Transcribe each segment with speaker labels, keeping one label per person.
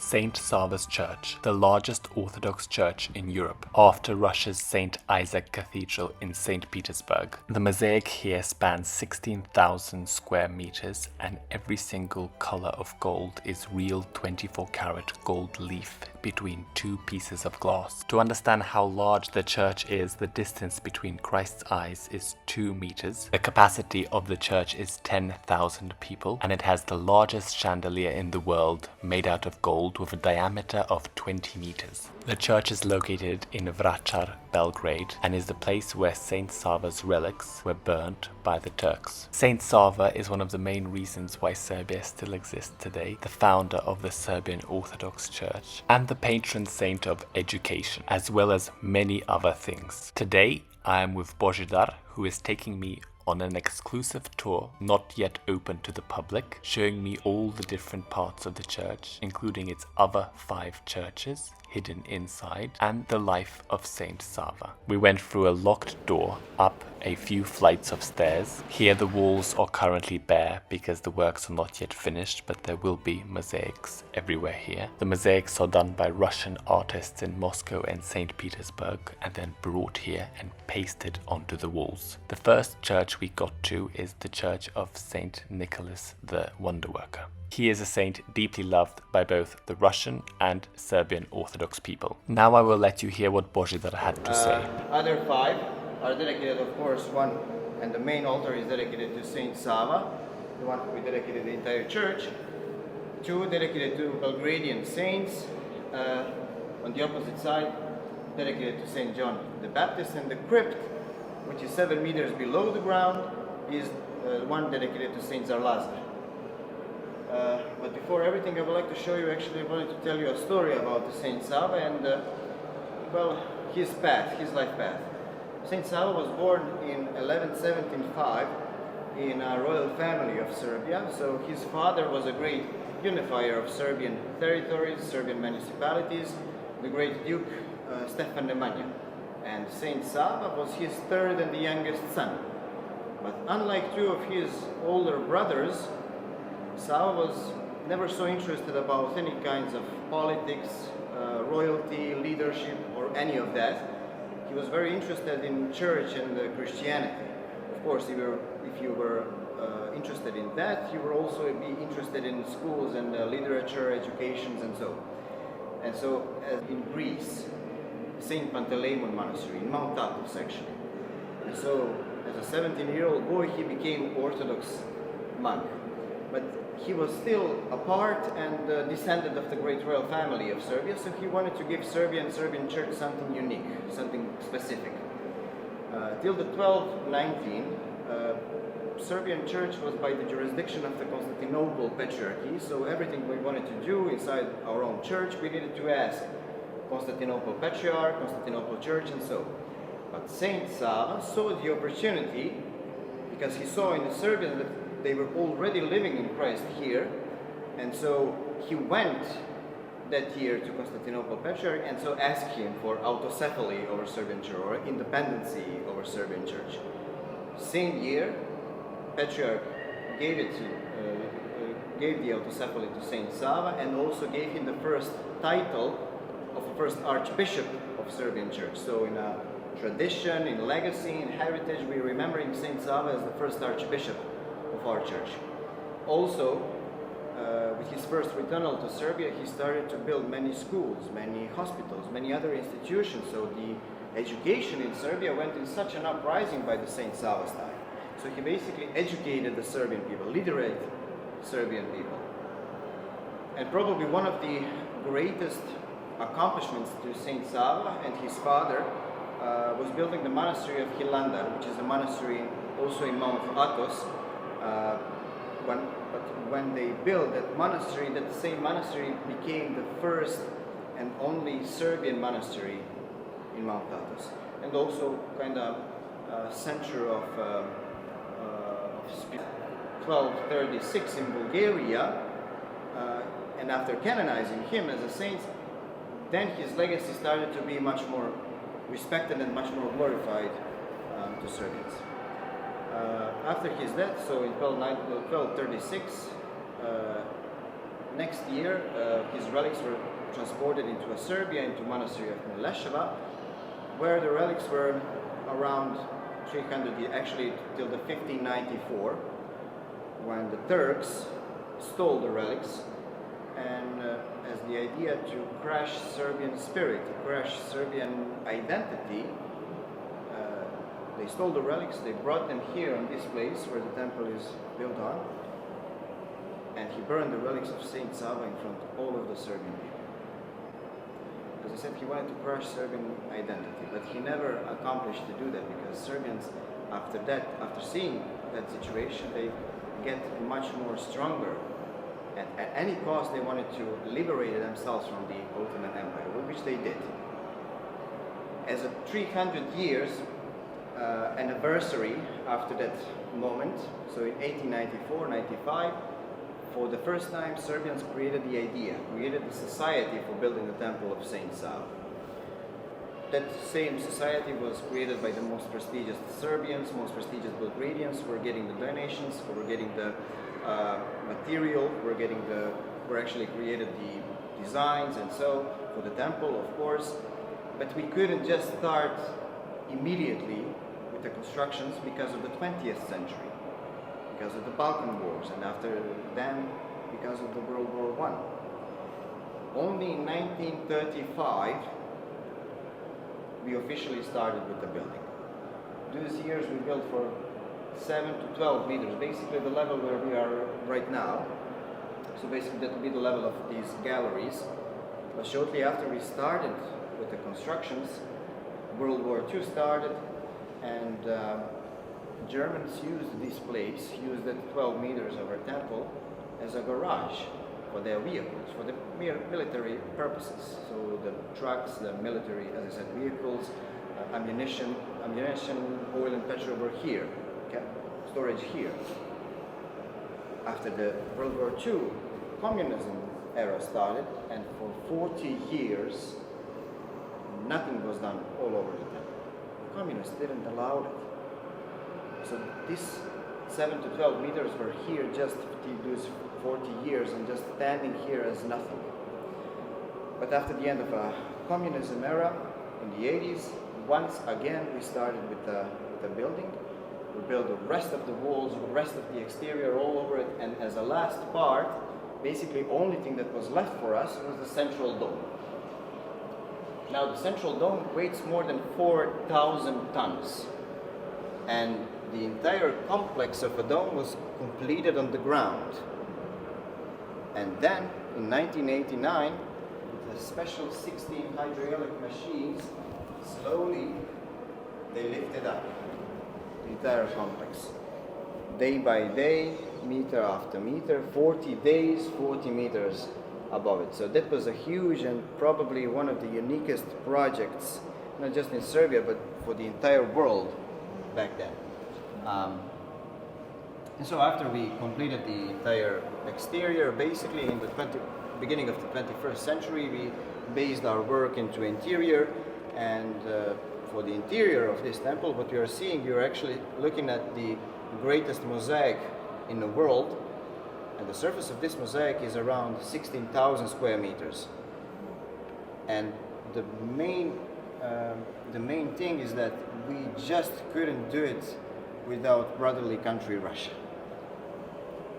Speaker 1: St Sava Church, the largest Orthodox church in Europe, after Russia's St Isaac Cathedral in St Petersburg. The mosaic here spans 16,000 square meters, and every single color of gold is real 24-karat gold leaf between two pieces of glass. To understand how large the church is, the distance between Christ's eyes is 2 meters. The capacity of the church is 10,000 people, and it has the largest chandelier in the world, made out of gold with a diameter of 20 meters. The church is located in Vračar, Belgrade, and is the place where St Sava's relics were burnt by the Turks. St Sava is one of the main reasons why Serbia still exists today, the founder of the Serbian Orthodox Church, and the patron saint of education, as well as many other things. Today, I am with Božidar, who is taking me on an exclusive tour, not yet open to the public, showing me all the different parts of the church, including its other 5 churches hidden inside, and the life of St Sava. We went through a locked door, up a few flights of stairs. Here the walls are currently bare because the works are not yet finished, but there will be mosaics everywhere here. The mosaics are done by Russian artists in Moscow and St Petersburg, and then brought here and pasted onto the walls. The first church we got to is the Church of St Nicholas the Wonderworker. He is a saint deeply loved by both the Russian and Serbian Orthodox people. Now I will let you hear what Božidar had to say.
Speaker 2: Other 5 are dedicated, of course, one, and the main altar is dedicated to St Sava, the one we dedicated the entire church. 2 dedicated to Belgradian saints. On the opposite side, dedicated to St John the Baptist, and the crypt, which is 7 meters below the ground, is one dedicated to St Zarlazar. But before everything, I would like to show you, actually I wanted to tell you a story about the St Sava and, his path, his life path. St Sava was born in 1175 in a royal family of Serbia, so his father was a great unifier of Serbian territories, Serbian municipalities, the great Duke Stefan Nemanja. And St Sava was his 3rd and the youngest son. But unlike 2 of his older brothers, Sava was never so interested about any kinds of politics, royalty, leadership, or any of that. He was very interested in church and Christianity. Of course, if you were interested in that, you would also be interested in schools and literature, educations, and so. And so, as in Greece, St Panteleimon Monastery in Mount Athos, actually. And so, as a 17-year-old boy, he became Orthodox monk. But he was still a part and descendant of the great royal family of Serbia, so he wanted to give Serbia and Serbian church something unique, something specific. Till the 1219, Serbian church was by the jurisdiction of the Constantinople Patriarchy, so everything we wanted to do inside our own church, we needed to ask Constantinople Patriarch, Constantinople Church, and so. But Saint Sava saw the opportunity, because he saw in the Serbians that they were already living in Christ here, and so he went that year to Constantinople Patriarch and so asked him for autocephaly over Serbian church, or independency over Serbian church. Same year, Patriarch gave the autocephaly to Saint Sava, and also gave him the first title of the first Archbishop of Serbian church. So in a tradition, in legacy, in heritage, we're remembering Saint Sava as the first Archbishop of our church. Also, with his first return to Serbia, he started to build many schools, many hospitals, many other institutions. So the education in Serbia went in such an uprising by the St Sava's time. So he basically educated the Serbian people, literate Serbian people. And probably one of the greatest accomplishments to St Sava and his father was building the monastery of Hilandar, which is a monastery also in Mount Athos. When they built that monastery, that same monastery became the first and only Serbian monastery in Mount Athos, and also kind of center of 1236 in Bulgaria. And after canonizing him as a saint, then his legacy started to be much more respected and much more glorified to Serbians. After his death, so in 1236, next year, his relics were transported into Serbia, into monastery of Mileševa, where the relics were around 300 years, actually till the 1594, when the Turks stole the relics and as the idea to crush Serbian spirit, to crush Serbian identity. They stole the relics, they brought them here on this place where the temple is built on, and he burned the relics of St Sava in front of all of the Serbian people. As I said, he wanted to crush Serbian identity, but he never accomplished to do that, because Serbians, after that, after seeing that situation, they get much more stronger. And at any cost, they wanted to liberate themselves from the Ottoman Empire, which they did. As a 300 years anniversary after that moment, so in 1894-95, for the first time, Serbians created the idea, created the society for building the temple of St Sava. That same society was created by the most prestigious Serbians, most prestigious Belgradians, who were getting the donations, who were getting the material, were actually created the designs and so for the temple, of course. But we couldn't just start immediately with the constructions because of the 20th century, because of the Balkan Wars, and after them, because of the World War I. Only in 1935, we officially started with the building. Those years we built for 7 to 12 meters, basically the level where we are right now. So basically that will be the level of these galleries. But shortly after we started with the constructions, World War II started, and Germans used this place, used that 12 meters of our temple as a garage for their vehicles, for the military purposes. So the trucks, the military, as I said, vehicles, ammunition, oil and petrol were here, okay? Storage here. After the World War II, communism era started, and for 40 years, nothing was done all over the temple. The communists didn't allow it. So this 7 to 12 meters were here just those 40 years and just standing here as nothing. But after the end of a communism era, in the 80s, once again we started with the building. We built the rest of the walls, the rest of the exterior all over it, and as a last part, basically only thing that was left for us was the central dome. Now the central dome weighs more than 4,000 tons, and the entire complex of a dome was completed on the ground. And then in 1989, with a special 16 hydraulic machines, slowly they lifted up the entire complex. Day by day, meter after meter, 40 days, 40 meters above it. So that was a huge and probably one of the uniquest projects, not just in Serbia, but for the entire world back then. And so after we completed the entire exterior, basically in the beginning of the 21st century, we based our work into interior. And for the interior of this temple, what you are seeing, you're actually looking at the greatest mosaic in the world. And the surface of this mosaic is around 16,000 square meters. And the main thing is that we just couldn't do it without brotherly country Russia.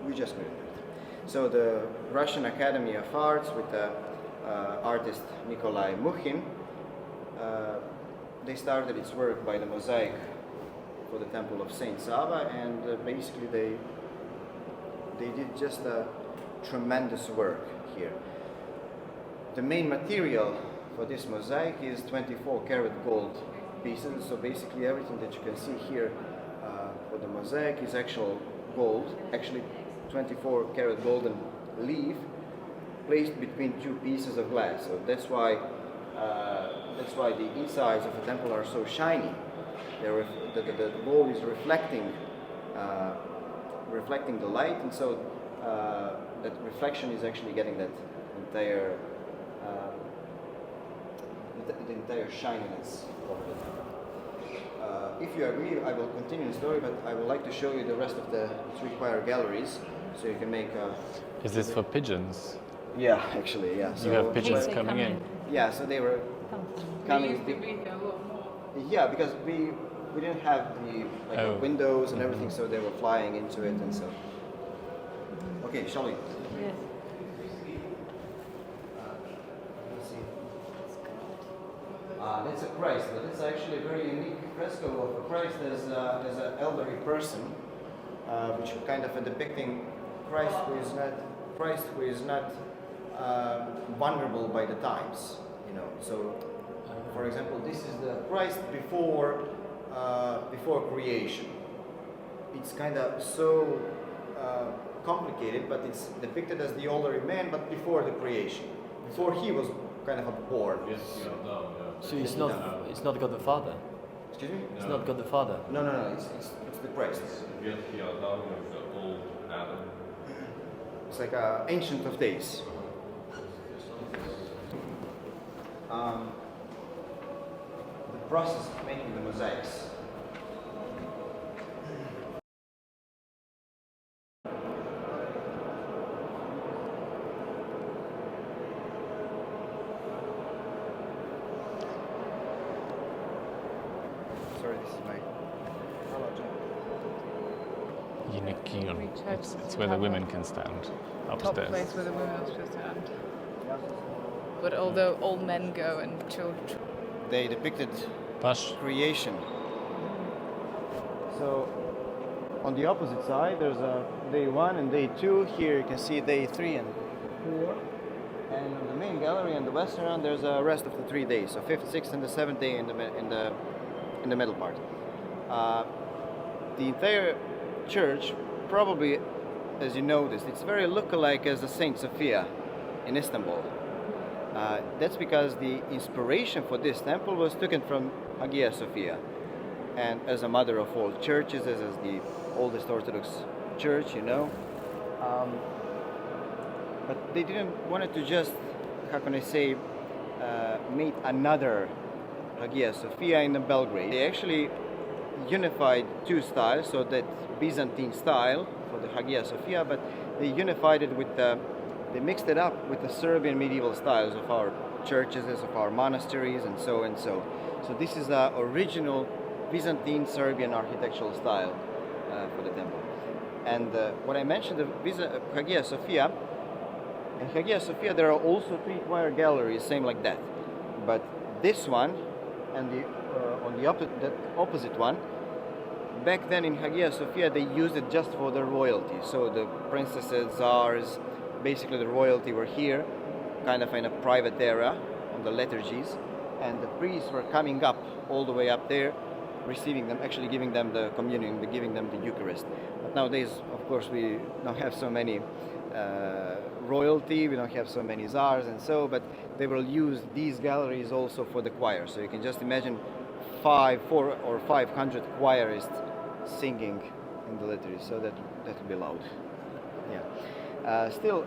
Speaker 2: We just couldn't do it. So the Russian Academy of Arts with the artist Nikolai Mukhin, they started its work by the mosaic for the temple of St Sava, and basically they did just a tremendous work here. The main material for this mosaic is 24 karat gold pieces, so basically everything that you can see here for the mosaic is actual gold, actually 24 karat golden leaf placed between two pieces of glass. So that's why the insides of the temple are so shiny. The gold is reflecting the light, and so that reflection is actually getting that entire the entire shininess of the temple. If you agree, I will continue the story, but I would like to show you the rest of the three choir galleries, so you can make a...
Speaker 1: Is this for pigeons?
Speaker 2: Yeah, actually, yeah.
Speaker 1: You have
Speaker 2: So,
Speaker 1: pigeons
Speaker 3: they
Speaker 1: coming
Speaker 3: come
Speaker 1: in.
Speaker 2: yeah, so they were
Speaker 3: They
Speaker 2: coming.
Speaker 3: used to be here a lot more.
Speaker 2: Yeah, because we didn't have the
Speaker 1: Oh.
Speaker 2: windows and everything, so they were flying into it and so. Okay, shall we?
Speaker 3: Yes.
Speaker 2: Let's see. That's a Christ, but it's actually a very unique fresco of a Christ as an elderly person, which kind of depicting Christ who is not vulnerable by the times, you know. So, for example, this is the Christ before creation. It's kind of so complicated, but it's depicted as the elderly man, but before the creation, before he was kind of born.
Speaker 4: So it's not God the Father.
Speaker 2: Excuse me?
Speaker 4: It's not God the Father.
Speaker 2: No, it's the Christ. It's like Ancient of Days. The process of making the mosaics. Sorry, this is my.
Speaker 1: It's where the women can stand
Speaker 3: Top
Speaker 1: upstairs.
Speaker 3: place where the women are supposed to stand. But although all men go and children.
Speaker 2: They depicted
Speaker 1: Pash.
Speaker 2: creation. So on the opposite side, there's day 1 and day 2. Here you can see day 3 and 4. And on the main gallery and the western round, there's a rest of the 3 days. So 5th, 6th, and the 7th day in the middle part. The entire church, probably, as you noticed, it's very look-alike as the St Sophia in Istanbul. That's because the inspiration for this temple was taken from Hagia Sophia, and as a mother of all churches, as the oldest Orthodox church, you know. But they didn't want to just, how can I say, make another Hagia Sophia in Belgrade. They actually unified two styles, so that Byzantine style for the Hagia Sophia, but they unified it with they mixed it up with the Serbian medieval styles of our churches, of our monasteries, and so and so. So this is the original Byzantine Serbian architectural style for the temple. And what I mentioned, the Hagia Sophia, in Hagia Sophia there are also 3 choir galleries, same like that. But this one and the on the opposite one, back then in Hagia Sophia they used it just for the royalty. So the princesses, tsars, basically the royalty were here, kind of in a private area on the liturgies, and the priests were coming up all the way up there, receiving them, actually giving them the communion, giving them the Eucharist. But nowadays, of course, we don't have so many royalty, we don't have so many tsars and so, but they will use these galleries also for the choir. So you can just imagine 400 or 500 choirists singing in the liturgy, so that will be loud. Yeah. Still,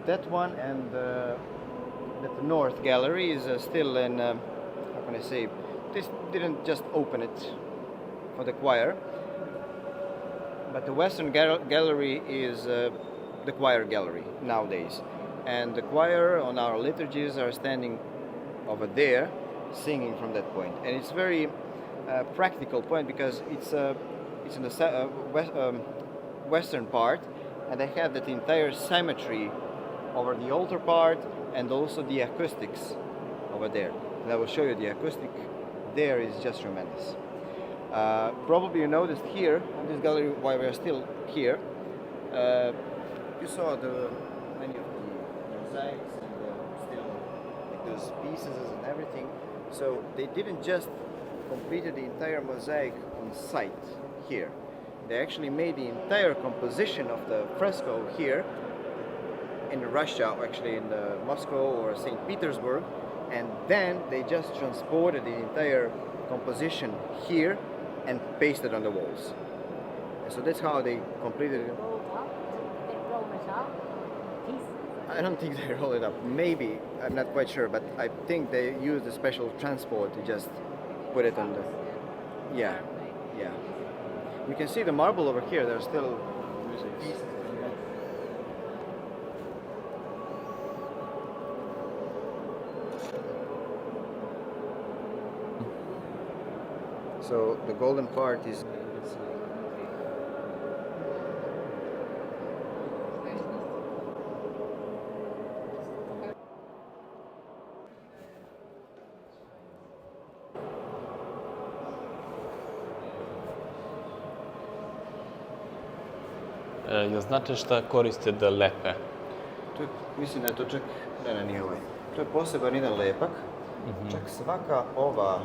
Speaker 2: that one and that north gallery is still in, how can I say, this didn't just open it for the choir, but the western gallery is the choir gallery nowadays. And the choir on our liturgies are standing over there, singing from that point. And it's very practical point because it's in the western part, and they have that entire symmetry over the altar part and also the acoustics over there. And I will show you the acoustic there is just tremendous. Probably you noticed here in this gallery while we are still here, you saw many of the mosaics and still like those pieces and everything. So they didn't just complete the entire mosaic on site here. They actually made the entire composition of the fresco here in Russia, or actually in Moscow or St. Petersburg, and then they just transported the entire composition here and pasted on the walls. And so that's how they completed it. I don't think they roll it up. Maybe, I'm not quite sure, but I think they used a special transport to just put it on the... Yeah, yeah. You can see the marble over here, there's still pieces. So the golden part is
Speaker 1: Jel znate šta koriste da lepe?
Speaker 2: to je, mislim da je to čak, ne, nije ovaj. To je poseban jedan lepak. Čak svaka ova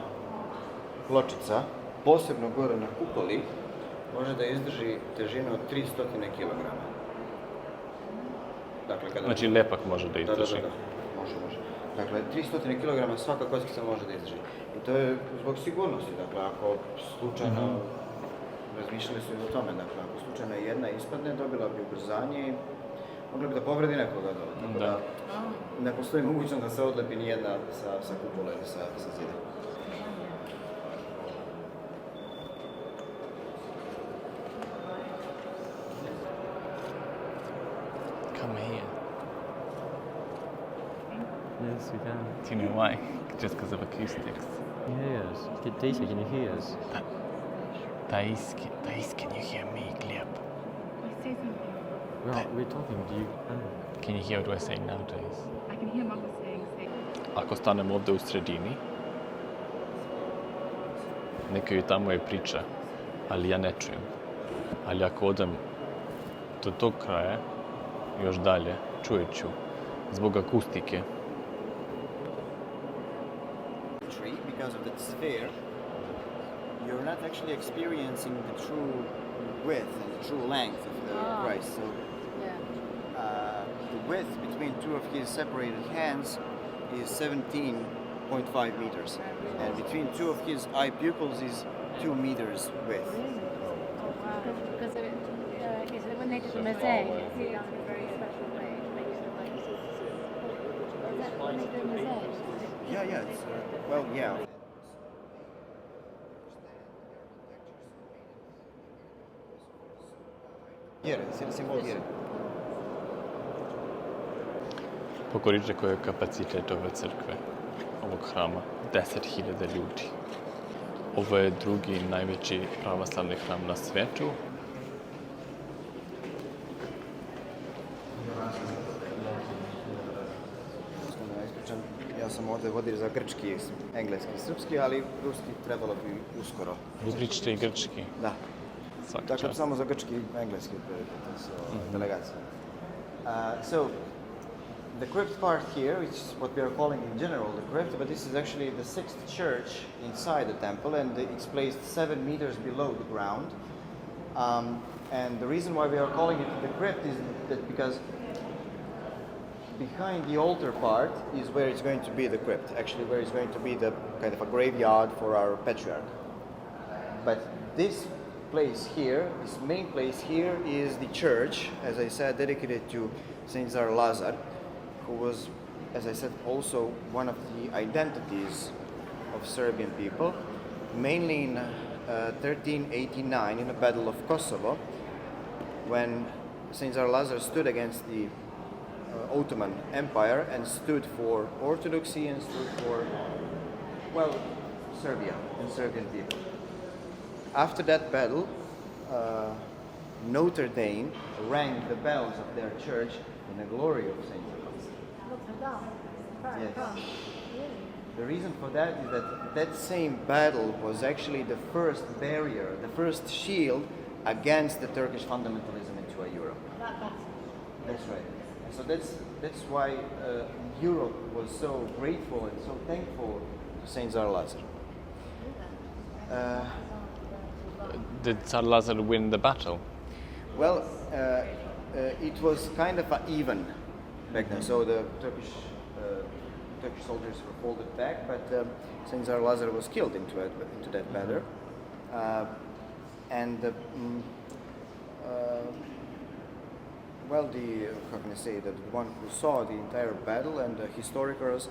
Speaker 2: pločica, posebno gore na kupoli, može da izdrži težinu od 300 kg. Dakle, kada...
Speaker 1: Znači lepak može da izdrži.
Speaker 2: Da. Može. Dakle, 300 kg svaka kockica može da izdrži. I to je zbog sigurnosti. Dakle, ako slučajno, razmišljali su i o tome, dakle, ako slučajno jedna ispadne, dobila bi ubrzanje i mogla bi da povredi nekoga dole. Tako da ne postoji mogućnost da se odlepi nijedna sa kupole ili sa zida.
Speaker 1: Come here.
Speaker 4: Yes, we can.
Speaker 1: Do you know why? Just because of acoustics.
Speaker 4: Can you hear us? Daisy, can you hear us?
Speaker 1: Thais, can you hear me, Gleb?
Speaker 4: We're talking. Do you?
Speaker 1: Can you hear what we're saying nowadays?
Speaker 3: I can hear Mama saying.
Speaker 1: Ako stanemo ovde u sredini, neka joj tamo je priča, ali ja ne čujem. Ali ako odem do tog kraja, još dalje, čujet ću, zbog akustike.
Speaker 2: Tree, because of the sphere, you're not actually experiencing the true width and the true length of the Christ. So the width between two of his separated hands is 17.5 meters, and between two of his eye pupils is 2 meters width.
Speaker 5: Because when they did the mosaic, it's done in a very special way to make it look like this. Is that when they did the mosaic?
Speaker 2: Yeah, it's, well, yeah. Vjere, simbol vjere.
Speaker 1: Pokoriče koji je kapacitet ove crkve, ovog hrama, 10.000 ljudi. Ovo je drugi najveći pravoslavni hram na svetu.
Speaker 2: Ja sam ovdje vodio za grčki, engleski i srpski, ali ruski trebalo bi uskoro.
Speaker 1: Vi pričate i grčki?
Speaker 2: Da.
Speaker 1: Svaka
Speaker 2: Dakle,
Speaker 1: čast.
Speaker 2: samo za grčki i engleski delegacije. So, the crypt part here, which is what we are calling in general the crypt, but this is actually the sixth church inside the temple, and it's placed 7 meters below the ground. And the reason why we are calling it the crypt is that because behind the altar part is where it's going to be the crypt, actually where it's going to be the kind of a graveyard for our patriarch. But this place here, this main place here, is the church, as I said, dedicated to St Sava Lazar, who was, as I said, also one of the identities of Serbian people, mainly in 1389 in the Battle of Kosovo, when St Sava Lazar stood against the Ottoman Empire and stood for orthodoxy and stood for, well, Serbia and Serbian people. After that battle, Notre Dame rang the bells of their church in the glory of Saint Sava. Yes. The reason for that is that that same battle was actually the first barrier, the first shield against the Turkish fundamentalism into Europe. That's right. So that's why Europe was so grateful and so thankful to Saint Sava Lazar.
Speaker 1: Did Tsar Lazar win the battle?
Speaker 2: Well, it was kind of even back then. So the Turkish soldiers were folded back, but Saint Sava Lazar was killed into that battle. Well, how can I say that the one who saw the entire battle and the historikers,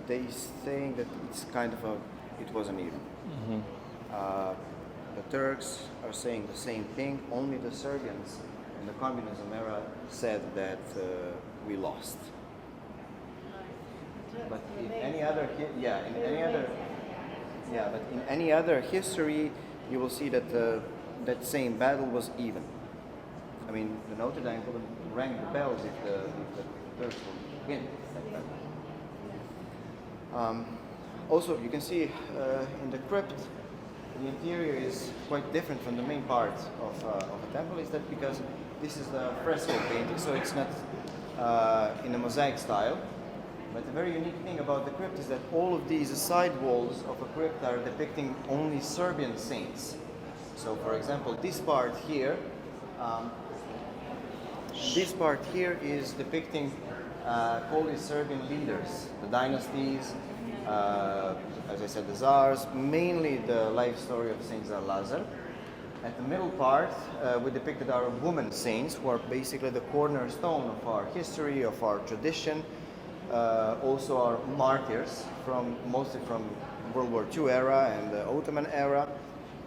Speaker 2: they saying that it's kind of it wasn't even. The Turks are saying the same thing. Only the Serbians in the communism era said that we lost. But in any other, Yeah, but in any other history, you will see that that same battle was even. I mean, the Notre Dame would rang the bells if the Turks would win that battle. Also, you can see in the crypt, the interior is quite different from the main part of a temple. Is that because this is a fresco painting, so it's not in a mosaic style. But the very unique thing about the crypt is that all of these side walls of a crypt are depicting only Serbian saints. So, for example, this part here is depicting holy Serbian leaders, the dynasties, as I said, the Tsars, mainly the life story of Saint Lazar. At the middle part, we depicted our women saints, who are basically the cornerstone of our history, of our tradition. Also our martyrs, mostly from World War II era and the Ottoman era.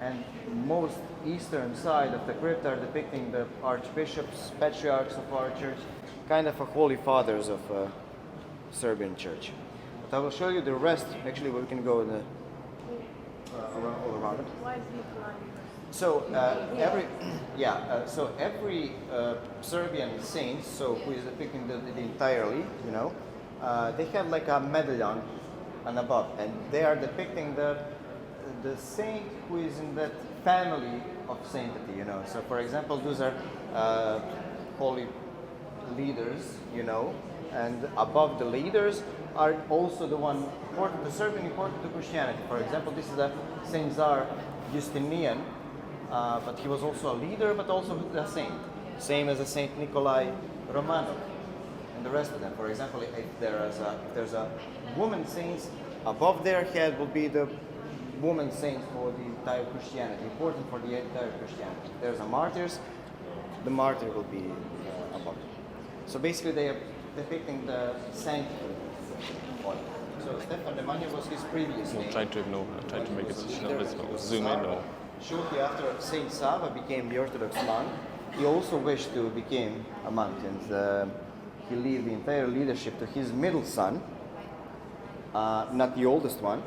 Speaker 2: And most eastern side of the crypt are depicting the archbishops, patriarchs of our church, kind of a holy fathers of Serbian church. But I will show you the rest. Actually, we can go all around it.
Speaker 5: Why is Nikolai?
Speaker 2: So every Serbian saint, so who is depicting the entirely, they have like a medallion and above, and they are depicting the saint who is in that family of sanctity, So for example, those are holy leaders, and above the leaders are also the one important to Serbian, important to Christianity. For example, this is a Saint Tsar Justinian, but he was also a leader, but also a saint. Same as a Saint Nikolai Romanov. And the rest of them. For example, if there's a woman saint, above their head will be the woman saint for the entire Christianity, important for the entire Christianity. If there's a martyrs, the martyr will be above. So basically, they are depicting the sanctity. So Stefan Nemanja was his previous name.
Speaker 1: Try to ignore her, try to make it
Speaker 2: Either
Speaker 1: visible.
Speaker 2: he was
Speaker 1: Zoom in
Speaker 2: Tsar.
Speaker 1: or.
Speaker 2: Shortly after Saint Sava became the Orthodox monk, he also wished to become a monk, and he left the entire leadership to his middle son, not the oldest one,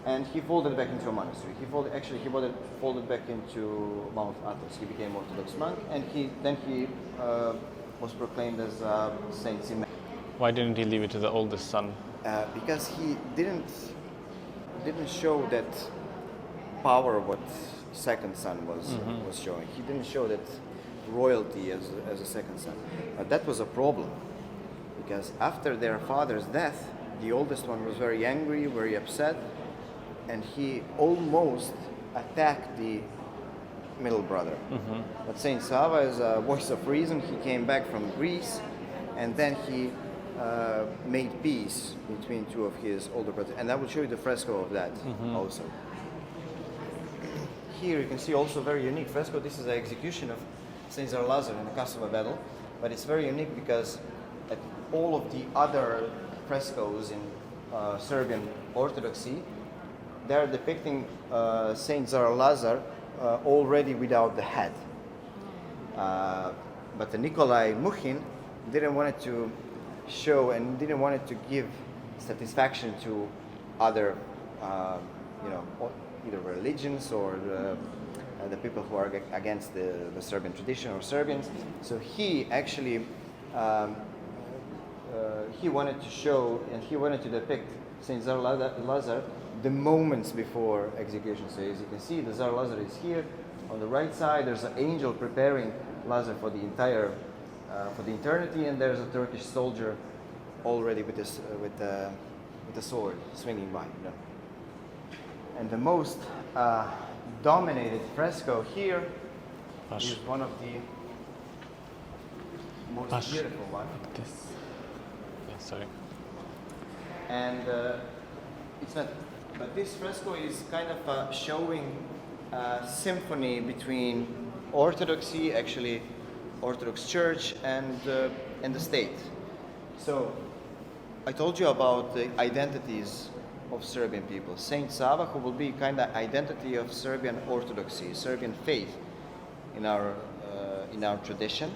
Speaker 2: and he folded back into a monastery. He folded back into Mount Athos. He became Orthodox monk, and he was proclaimed as Saint Simeon.
Speaker 1: Why didn't he leave it to the oldest son?
Speaker 2: Because he didn't show that power what second son was showing. He didn't show that royalty as a second son. But that was a problem, because after their father's death, the oldest one was very angry, very upset, and he almost attacked the middle brother. But Saint Sava, as a voice of reason, he came back from Greece, and then he made peace between two of his older brothers. And I will show you the fresco of that also. Here you can see also a very unique fresco. This is the execution of Saint Lazar in the Kosovo battle, but it's very unique because at all of the other frescoes in Serbian Orthodoxy, they're depicting Saint Lazar already without the head. But the Nikolai Mukhin didn't want it to show and didn't want it to give satisfaction to other, either religions or the people who are against the Serbian tradition or Serbians. So he actually he wanted to show and he wanted to depict Saint Lazar the moments before execution. So as you can see, the Tsar Lazar is here on the right side. There's an angel preparing Lazar for the entire for the eternity, and there's a Turkish soldier already with this with the sword swinging by. And the most dominated fresco here is one of the most beautiful one.
Speaker 1: This. Yeah, sorry.
Speaker 2: And it's not, but this fresco is kind of showing a symphony between Orthodoxy, actually Orthodox Church, and the state. So I told you about the identities of Serbian people. Saint Sava, who will be kind of identity of Serbian Orthodoxy, Serbian faith in our tradition,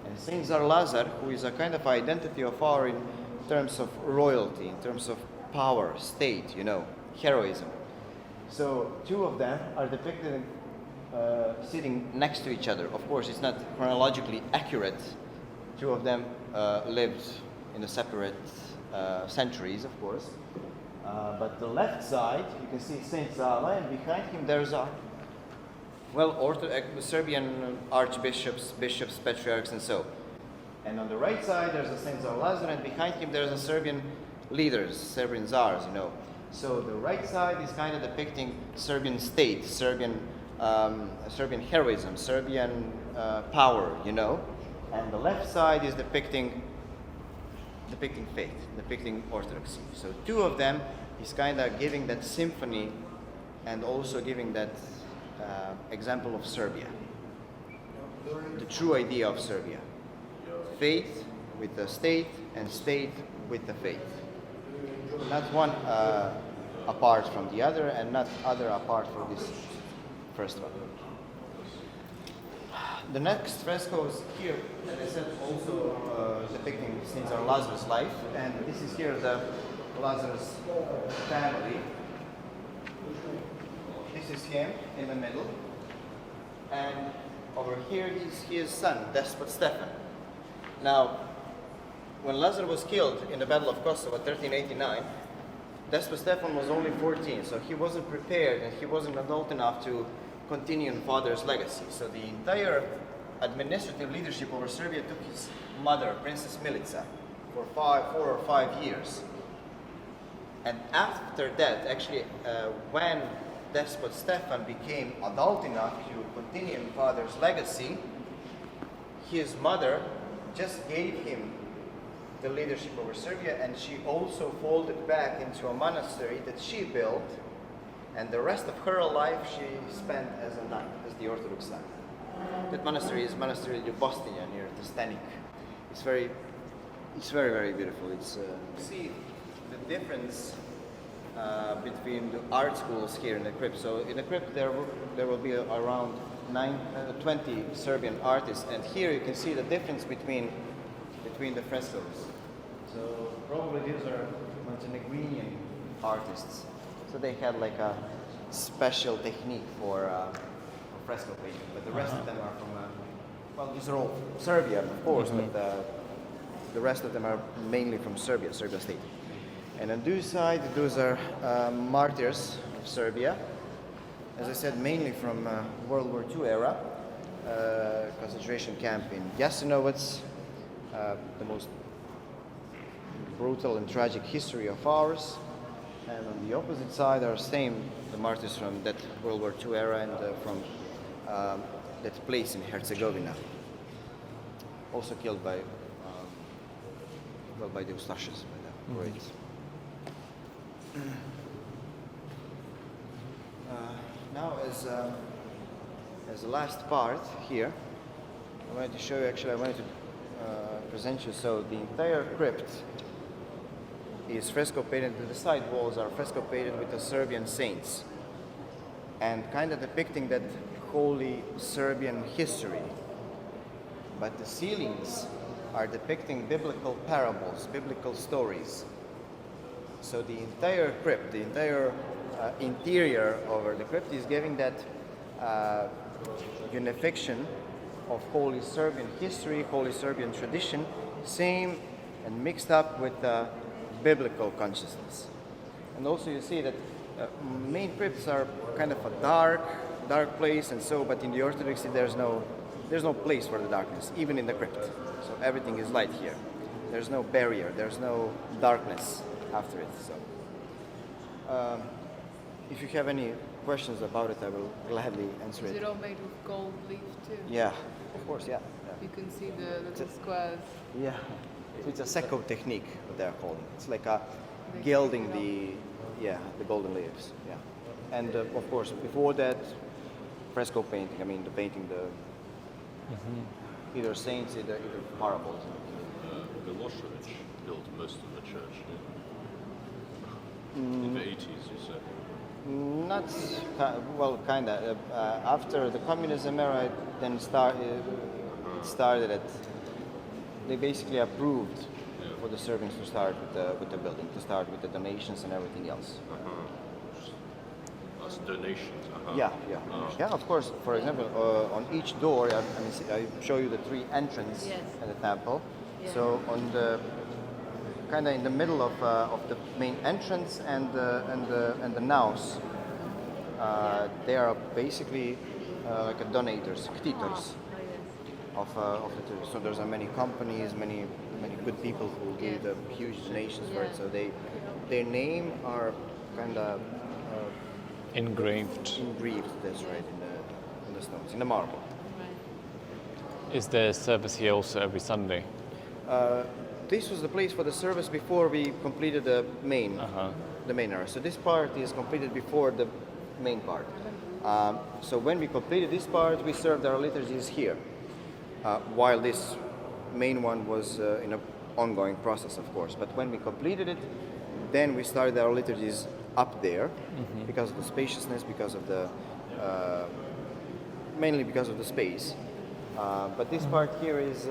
Speaker 2: and Saint Lazar, who is a kind of identity of our in terms of royalty, in terms of power, state, heroism. So two of them are depicted sitting next to each other. Of course, it's not chronologically accurate. Two of them lived in a separate centuries, of course. But the left side, you can see St Sava, and behind him there's a Serbian archbishops, bishops, patriarchs, and so. And on the right side there's a St Sava, and behind him there's a Serbian leaders, Serbian czars, you know. So the right side is kind of depicting Serbian state, Serbian heroism, Serbian power, you know. And the left side is depicting faith, depicting orthodoxy. So two of them is kind of giving that symphony and also giving that example of Serbia, the true idea of Serbia. Faith with the state and state with the faith. Not one apart from the other and not other apart from this first one. The next frescoes here, as I said, also depicting St. Lazarus' life, and this is here the Lazarus family. This is him in the middle, and over here is his son, Despot Stefan. Now, when Lazarus was killed in the Battle of Kosovo, 1389, Despot Stefan was only 14, so he wasn't prepared and he wasn't adult enough to continue in father's legacy. So the entire administrative leadership over Serbia took his mother, Princess Milica, for 4 or 5 years. And after that, actually, when Despot Stefan became adult enough to continue in father's legacy, his mother just gave him the leadership over Serbia, and she also folded back into a monastery that she built, and the rest of her life she spent as a nun, as the Orthodox nun. That monastery is Monastery Ljubostinja near Trstenik. It's very, very beautiful. It's see the difference between the art schools here in the crypt. So in the crypt there will be around 20 Serbian artists, and here you can see the difference between the frescoes. So probably these are Montenegrin artists. So they had like a special technique for fresco painting, but the rest of them are from well, these are all Serbian, of course, but the rest of them are mainly from Serbia state. And on this side, those are martyrs of Serbia. As I said, mainly from World War II era, concentration camp in Jasenovac, the most brutal and tragic history of ours. And on the opposite side are the martyrs from that World War II era and from that place in Herzegovina, also killed by the Ustashas, by the Croats. Now, as the last part here, I wanted to show you. Actually, I wanted to present you. So the entire crypt is fresco painted. The side walls are fresco painted with the Serbian saints, and kind of depicting that holy Serbian history. But the ceilings are depicting biblical parables, biblical stories. So the entire crypt, the entire interior over the crypt is giving that unification of holy Serbian history, holy Serbian tradition, same and mixed up with biblical consciousness. And also you see that main crypts are kind of a dark place, and so, but in the Orthodoxy there's no place for the darkness, even in the crypt. So everything is light here. There's no barrier, there's no darkness after it. So if you have any questions about it, I will gladly answer it.
Speaker 3: Is it all made with gold leaf too?
Speaker 2: Yeah, of course, yeah.
Speaker 3: You can see the little squares.
Speaker 2: Yeah, so it's a secco technique, what they're calling. It's like a gilding the golden leaves. Yeah, and of course before that, fresco painting. I mean, the painting either saints, either parables.
Speaker 6: Milosevic built most of the church, in the 80s, you said.
Speaker 2: Not kind of. After the communism era, then it started at. They basically approved for the Serbians to start with the building, to start with the donations and everything else.
Speaker 6: That's donations.
Speaker 2: Yeah, yeah. Yeah, of course. For example, on each door, I show you the three entrances
Speaker 3: Yes.
Speaker 2: at the temple.
Speaker 3: Yeah.
Speaker 2: So on the kind of in the middle of the main entrance and the naos, they are basically like a donators, ktitors of the tourists. So there's many companies, many good people who do the huge donations for it. So their name are kind of
Speaker 1: Engraved.
Speaker 2: engraved. That's right, in the stones, in the marble.
Speaker 1: Is there service here also every Sunday?
Speaker 2: This was the place for the service before we completed the main area. So this part is completed before the main part. So when we completed this part, we served our liturgies here, while this main one was in an ongoing process, of course. But when we completed it, then we started our liturgies up there because of the spaciousness, because of the mainly because of the space. But this part here is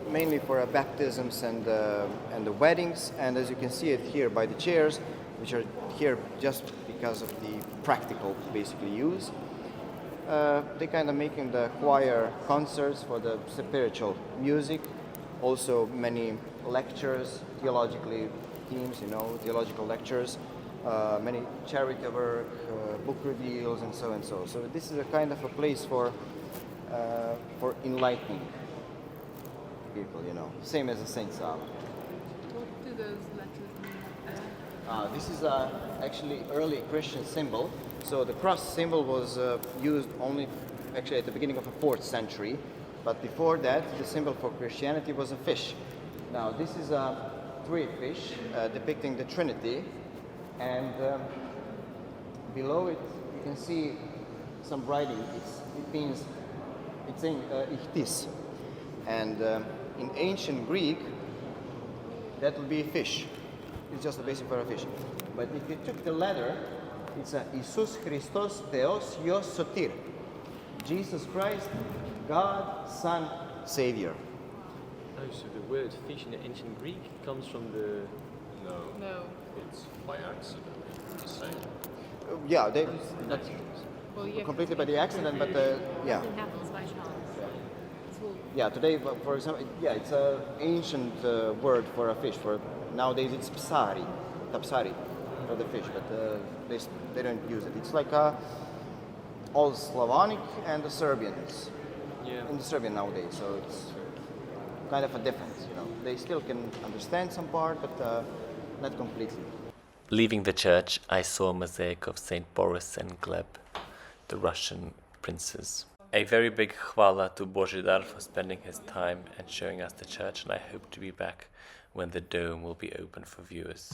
Speaker 2: mainly for baptisms and the weddings, and as you can see it here by the chairs, which are here just because of the practical basically use. They kind of making the choir concerts for the spiritual music, also many lectures, theologically themes, theological lectures, many charity work, book reveals, and so and so. So this is a kind of a place for enlightening people, same as a St Sava.
Speaker 3: What do those letters mean?
Speaker 2: This is actually early Christian symbol. So the cross symbol was used only actually at the beginning of the 4th century, but before that the symbol for Christianity was a fish. Now this is a three fish depicting the Trinity, and below it you can see some writing. It's saying ichthys, and in ancient Greek that would be a fish. It's just a basic for a fish. But if you took the letter, it's Isus Christos Theos Ios Sotir. Jesus Christ, God, Son, Savior.
Speaker 4: Oh, so the word fish in the ancient Greek comes from the...
Speaker 6: No,
Speaker 3: No.
Speaker 6: it's by accident. The same.
Speaker 2: Yeah, they
Speaker 3: Well, yeah.
Speaker 2: completely by the accident, but yeah.
Speaker 5: Nothing happens by chance. It's all
Speaker 2: Yeah, today, for example, it's an ancient word for a fish. For nowadays, it's tapsari for the fish, but they don't use it. It's like all Slavonic and the Serbians.
Speaker 4: Yeah.
Speaker 2: In the Serbian nowadays, so it's kind of a difference. They still can understand some part, but not completely.
Speaker 1: Leaving the church, I saw a mosaic of St. Boris and Gleb, the Russian princes. A very big chwala to Božidar for spending his time and showing us the church, and I hope to be back when the dome will be open for viewers.